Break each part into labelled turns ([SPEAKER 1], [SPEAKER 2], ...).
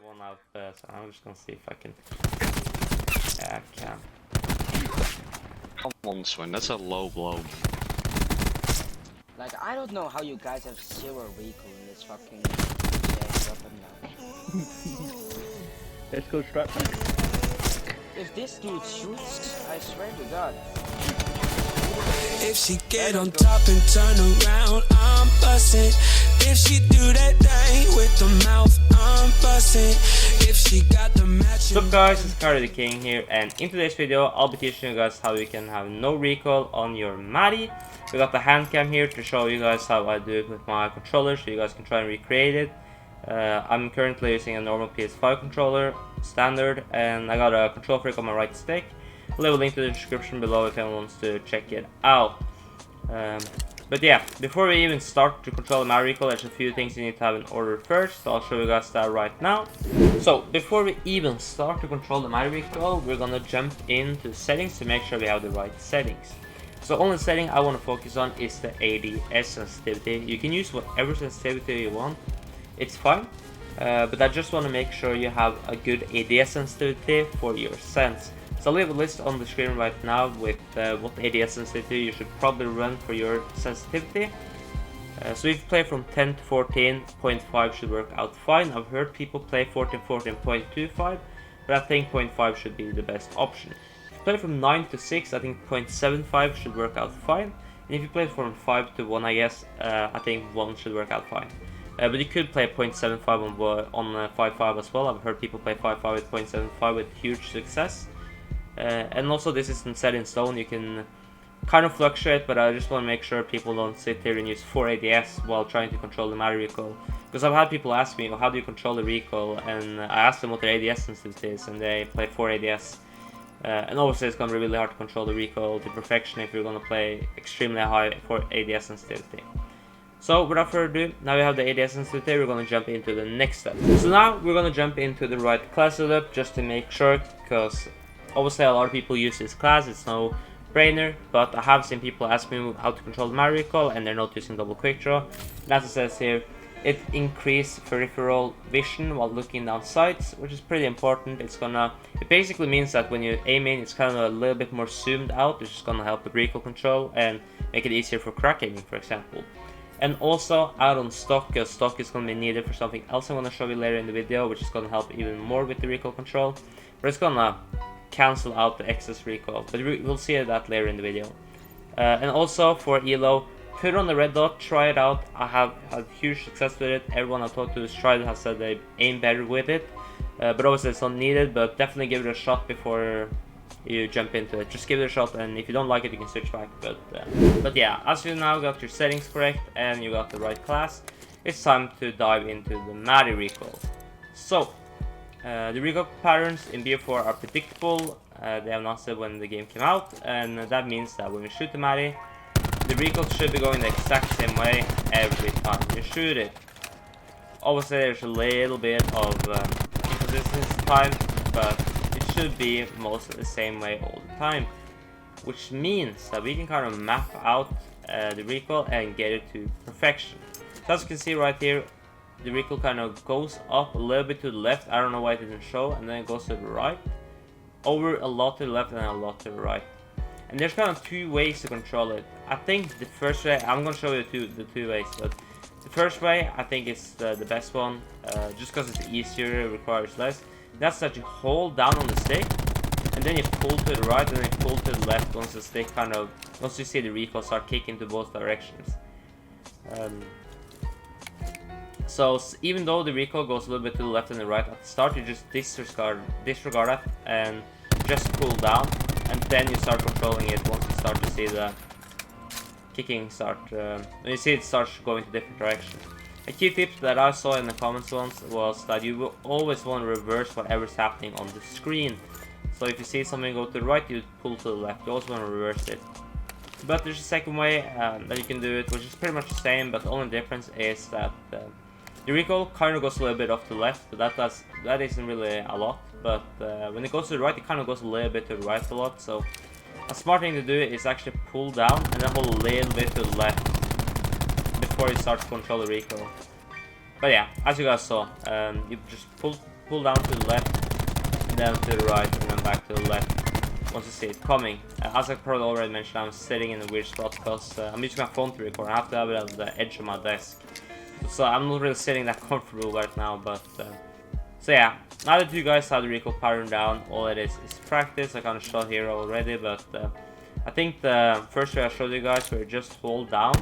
[SPEAKER 1] One out there, so I'm just gonna see if I can. Yeah, I can.
[SPEAKER 2] Come on, Swin, that's a low blow.
[SPEAKER 3] Like, I don't know how you guys have 0 recoil in this fucking weapon now.
[SPEAKER 4] Let's go Strafe.
[SPEAKER 3] If this dude shoots, I swear to God.
[SPEAKER 5] If she get on top and turn around, I'm busting. If she do that thing with the mouth, I'm busting. If she got the match.
[SPEAKER 1] What's up guys, it's Carly the King here, and in today's video I'll be teaching you guys how you can have no recoil on your Maddy. We got the Handcam here to show you guys how I do it with my controller, so you guys can try and recreate it. I'm currently using a normal PS5 controller, standard, and I got a control freak on my right stick. I'll leave a link to the description below if anyone wants to check it out. But yeah, before we even start to control the Maddy recoil, there's a few things you need to have in order first. So I'll show you guys that right now. So before we even start to control the Maddy recoil, we're gonna jump into settings to make sure we have the right settings. So only setting I want to focus on is the ADS sensitivity. You can use whatever sensitivity you want, it's fine. But I just want to make sure you have a good ADS sensitivity for your sense. So I'll leave a list on the screen right now with what ADS sensitivity you should probably run for your sensitivity. So if you play from 10 to 14.5 should work out fine. I've heard people play 14.25, but I think 0.5 should be the best option. If you play from 9 to 6, I think 0.75 should work out fine. And if you play from 5 to 1, I guess, I think 1 should work out fine. But you could play 0.75 on 5.5 as well. I've heard people play 5.5 with 0.75 with huge success. And also this isn't set in stone, you can kind of fluctuate, but I just want to make sure people don't sit here and use 4 ADS while trying to control the Maddy recoil. Because I've had people ask me, well, how do you control the recoil? And I asked them what their ADS sensitivity is, and they play 4 ADS. And obviously it's going to be really hard to control the recoil to perfection if you're going to play extremely high for ADS sensitivity. So without further ado, now we have the ADS sensitivity, we're going to jump into the next step. So now we're going to jump into the right class setup just to make sure, because obviously a lot of people use this class, it's no brainer, but I have seen people ask me how to control the Maddy recoil and they're not using double quick draw. And as it says here, it increases peripheral vision while looking down sights, which is pretty important. It basically means that when you're aiming, it's kind of a little bit more zoomed out, which is gonna help with recoil control and make it easier for crack aiming, for example. And also out on stock, because stock is going to be needed for something else I'm going to show you later in the video, which is going to help even more with the recoil control. But it's going to cancel out the excess recoil, but we'll see that later in the video. And also for ELO, put on the red dot, try it out. I have had huge success with it. Everyone I've talked to who's tried it has said they aim better with it. But obviously it's not needed, but definitely give it a shot before you jump into it. Just give it a shot, and if you don't like it you can switch back. But yeah, as you now got your settings correct and you got the right class, it's time to dive into the Maddy recoil. So the recoil patterns in BO4 are predictable. They have not said when the game came out, and that means that when we shoot the Maddy, the recoil should be going the exact same way every time you shoot it. Obviously there's a little bit of inconsistency time, but it should be mostly the same way all the time, which means that we can kind of map out the recoil and get it to perfection. So as you can see right here, the recoil kind of goes up a little bit to the left. I don't know why it didn't show, and then it goes to the right, over a lot to the left and a lot to the right. And there's kind of 2 ways to control it. I think the first way, I'm going to show you the two ways, but the first way I think is the best one, just because it's easier, it requires less. That's that you hold down on the stick, and then you pull to the right and then you pull to the left once the stick once you see the recoil start kicking to both directions. So even though the recoil goes a little bit to the left and the right at the start, you just disregard that and just pull down, and then you start controlling it once you start to see the kicking start, when you see it starts going to different directions. A key tip that I saw in the comments once was that you will always want to reverse whatever's happening on the screen. So if you see something go to the right, you pull to the left. You always want to reverse it. But there's a second way that you can do it, which is pretty much the same, but the only difference is that the recoil kind of goes a little bit off to the left, but that isn't really a lot. But when it goes to the right, it kind of goes a little bit to the right a lot. So a smart thing to do is actually pull down and then hold a little bit to the left before you start to control the recoil. But yeah, as you guys saw, you just pull pull down to the left, and then to the right, and then back to the left once you see it coming. As I probably already mentioned, I'm sitting in a weird spot because I'm using my phone to record. I have to have it at the edge of my desk, so I'm not really sitting that comfortable right now. But so yeah, now that you guys have the recoil pattern down, all it is practice. I kind of showed here already, but I think the first way I showed you guys, where you just hold down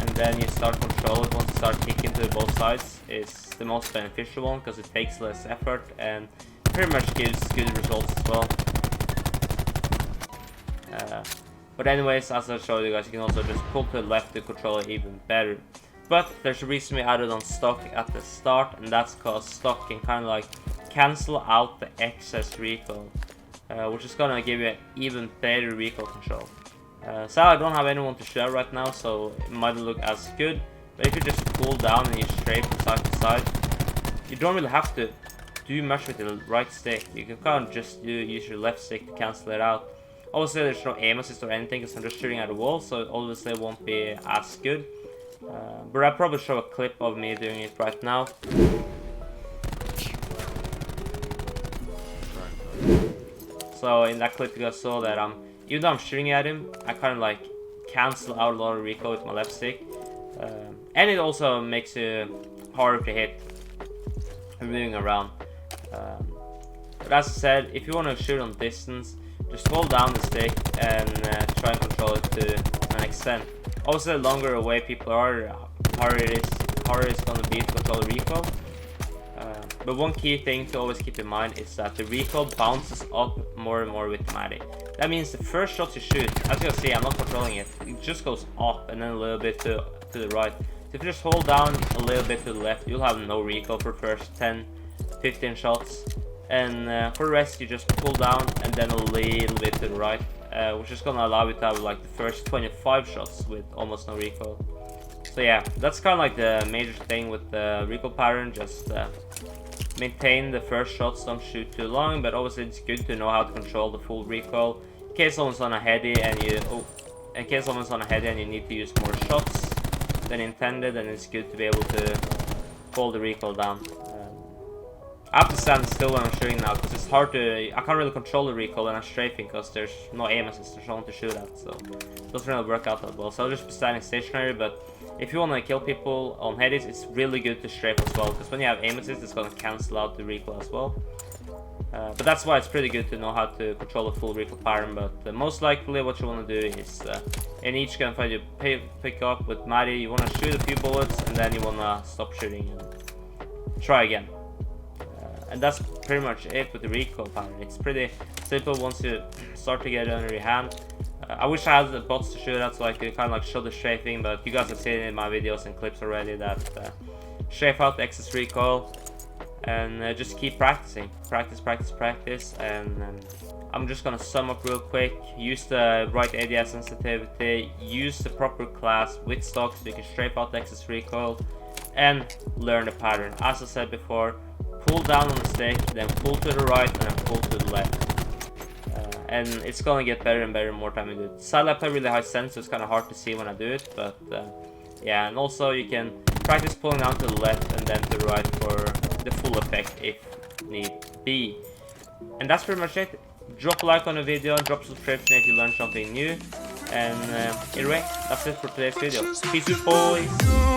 [SPEAKER 1] and then you start control it once you start kicking to both sides, is the most beneficial one because it takes less effort and pretty much gives good results as well. But anyways, as I showed you guys, you can also just pull to the left to control it even better. But there's a reason we added on stock at the start, and that's because stock can kind of like cancel out the excess recoil, which is gonna give you an even better recoil control. So I don't have anyone to shoot right now, so it might not look as good. But if you just pull down and you strafe from side to side, you don't really have to do much with the right stick. You can kind of just use your left stick to cancel it out. Obviously there's no aim assist or anything because I'm just shooting at a wall, so obviously it won't be as good. But I'll probably show a clip of me doing it right now. So in that clip you guys saw that even though I'm shooting at him, I kind of like cancel out a lot of recoil with my left stick. And it also makes it harder to hit moving around. But as I said, if you want to shoot on distance, just hold down the stick and try and control it to an extent. Obviously, the longer away people are, harder it's going to be to control the recoil. But one key thing to always keep in mind is that the recoil bounces up more and more with Maddy. That means the first shots you shoot, as you can see, I'm not controlling it. It just goes up and then a little bit to the right. So if you just hold down a little bit to the left, you'll have no recoil for the first 10-15 shots. And for the rest, you just pull down and then a little bit to the right, which is gonna allow you to have like the first 25 shots with almost no recoil. So yeah, that's kind of like the major thing with the recoil pattern. Just maintain the first shots, don't shoot too long, but obviously it's good to know how to control the full recoil in case someone's on a heady and you need to use more shots than intended. And it's good to be able to hold the recoil down. I have to stand still when I'm shooting now because it's hard to. I can't really control the recoil when I'm strafing because there's no aim assist, there's no one to shoot at, so it doesn't really work out that well. So I'll just be standing stationary. But if you want to kill people on headies, it's really good to strafe as well because when you have aim assist, it's going to cancel out the recoil as well. But that's why it's pretty good to know how to control the full recoil pattern. But most likely, what you want to do is in each gunfight you pick up with Maddy, you want to shoot a few bullets and then you want to stop shooting and try again. And that's pretty much it with the recoil pattern. It's pretty simple once you start to get it under your hand. I wish I had the bots to shoot at so I could kind of like show the strafing, but you guys have seen it in my videos and clips already that strafe out the excess recoil and just keep practicing. Practice. And I'm just gonna sum up real quick. Use the right ADS sensitivity, use the proper class with stock so you can strafe out the excess recoil, and learn the pattern. As I said before, pull down on the stick, then pull to the right, and then pull to the left. And it's gonna get better and better the more time you do it. Side left have really high sense, so it's kind of hard to see when I do it, but yeah. And also you can practice pulling down to the left and then to the right for the full effect if need be. And that's pretty much it. Drop a like on the video, drop a subscription if you learned something new. And anyway, that's it for today's video. Peace out, boys!